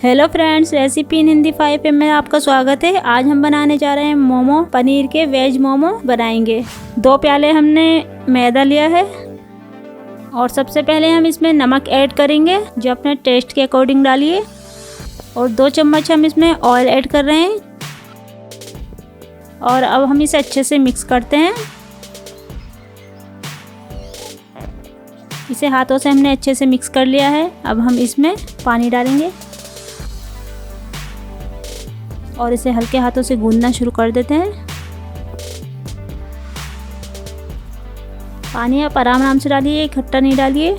Hello friends, recipe इन हिंदी 5 में आपका स्वागत है। आज हम बनाने जा रहे हैं मोमो। पनीर के वेज मोमो बनाएंगे। 2 प्याले हमने मैदा लिया है और सबसे पहले हम इसमें नमक ऐड करेंगे जो अपने टेस्ट के अकॉर्डिंग डालिए। और 2 चम्मच हम इसमें ऑयल ऐड कर रहे हैं। और अब हम इसे अच्छे से मिक्स करते हैं। इसे हाथों से हमने अच्छे से मिक्स कर लिया है। अब हम इसमें पानी डालेंगे और इसे हल्के हाथों से गूंदना शुरू कर देते हैं। पानी आप आराम से डालिए, इकट्ठा नहीं डालिए।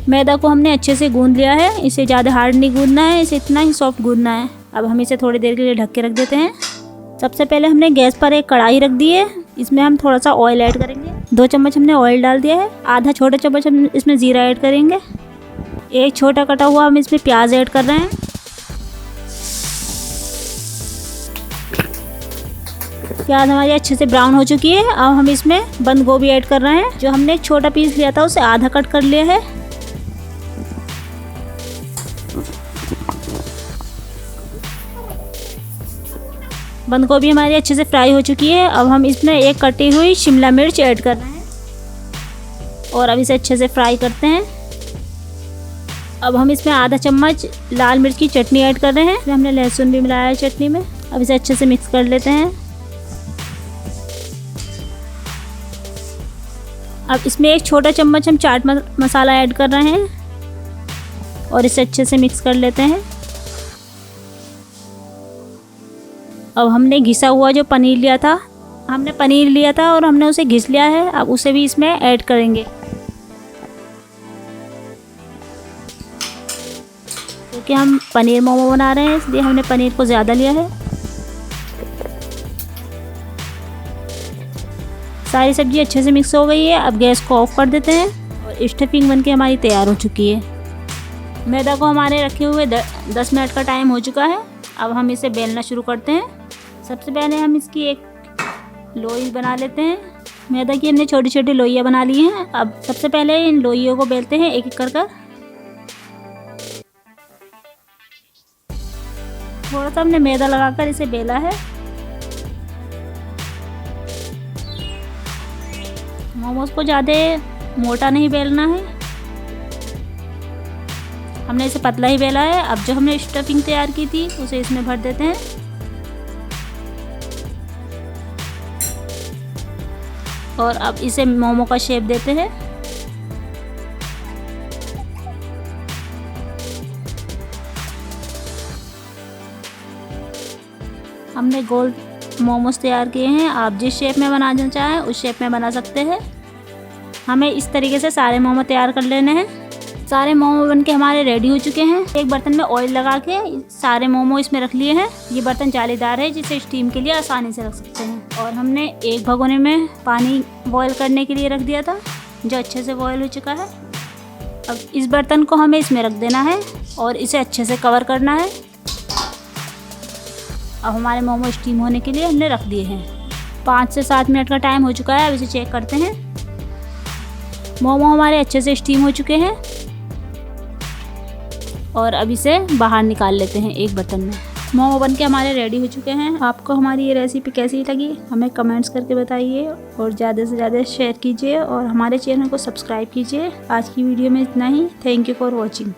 मैदा को हमने अच्छे से गूंद लिया है। इसे ज़्यादा हार्ड नहीं गूंदना है, इसे इतना ही सॉफ्ट गूंदना है। अब हम इसे थोड़ी देर के लिए ढक के रख देते हैं। सबसे पहले हमने गैस पर एक कढ़ाई रख दी है। इसमें हम थोड़ा सा ऑयल ऐड करेंगे। 2 चम्मच हमने ऑयल डाल दिया है। आधा छोटा चम्मच हम इसमें ज़ीरा ऐड करेंगे। एक छोटा कटा हुआ हम इसमें प्याज ऐड कर रहे हैं। प्याज हमारी अच्छे से ब्राउन हो चुकी है। अब हम इसमें बंद गोभी ऐड कर रहे हैं। जो हमने एक छोटा पीस लिया था उसे आधा कट कर लिया है। बंद गोभी हमारी अच्छे से फ्राई हो चुकी है। अब हम इसमें एक कटी हुई शिमला मिर्च ऐड कर रहे हैं और अब इसे अच्छे से फ्राई करते हैं। अब हम इसमें आधा चम्मच लाल मिर्च की चटनी ऐड कर रहे हैं। हमने लहसुन भी मिलाया है चटनी में। अब इसे अच्छे से मिक्स कर लेते हैं। अब इसमें एक छोटा चम्मच हम चाट मसाला ऐड कर रहे हैं और इसे अच्छे से मिक्स कर लेते हैं। अब हमने घिसा हुआ जो पनीर लिया था, और हमने उसे घिस लिया है। अब उसे भी इसमें ऐड करेंगे क्योंकि हम पनीर मोमो बना रहे हैं, इसलिए हमने पनीर को ज़्यादा लिया है। सारी सब्जी अच्छे से मिक्स हो गई है। अब गैस को ऑफ कर देते हैं और स्टफिंग बनके हमारी तैयार हो चुकी है। मैदा को हमारे रखे हुए 10 मिनट का टाइम हो चुका है। अब हम इसे बेलना शुरू करते हैं। सबसे पहले हम इसकी एक लोई बना लेते हैं। मैदा की हमने छोटी छोटी लोइयाँ बना ली हैं। अब सबसे पहले इन लोइयों को बेलते हैं एक एक कर कर। थोड़ा सा हमने मैदा लगाकर इसे बेला है। मोमोज को ज़्यादा मोटा नहीं बेलना है, हमने इसे पतला ही बेला है। अब जो हमने स्टफिंग तैयार की थी उसे इसमें भर देते हैं और अब इसे मोमो का शेप देते हैं। हमने गोल मोमोज तैयार किए हैं। आप जिस शेप में बनाना चाहें उस शेप में बना सकते हैं। हमें इस तरीके से सारे मोमो तैयार कर लेने हैं। सारे मोमो बनके हमारे रेडी हो चुके हैं। एक बर्तन में ऑयल लगा के सारे मोमो इसमें रख लिए हैं। ये बर्तन जालीदार है जिसे स्टीम के लिए आसानी से रख सकते हैं। और हमने एक भगोने में पानी बॉयल करने के लिए रख दिया था जो अच्छे से बॉयल हो चुका है। अब इस बर्तन को हमें इसमें रख देना है और इसे अच्छे से कवर करना है। अब हमारे मोमो स्टीम होने के लिए हमने रख दिए हैं। 5 से 7 मिनट का टाइम हो चुका है। अब इसे चेक करते हैं। मोमो हमारे अच्छे से स्टीम हो चुके हैं और अब इसे बाहर निकाल लेते हैं एक बर्तन में। मोमो बनके हमारे रेडी हो चुके हैं। आपको हमारी ये रेसिपी कैसी लगी हमें कमेंट्स करके बताइए और ज़्यादा से ज़्यादा शेयर कीजिए और हमारे चैनल को सब्सक्राइब कीजिए। आज की वीडियो में इतना ही। Thank you for watching.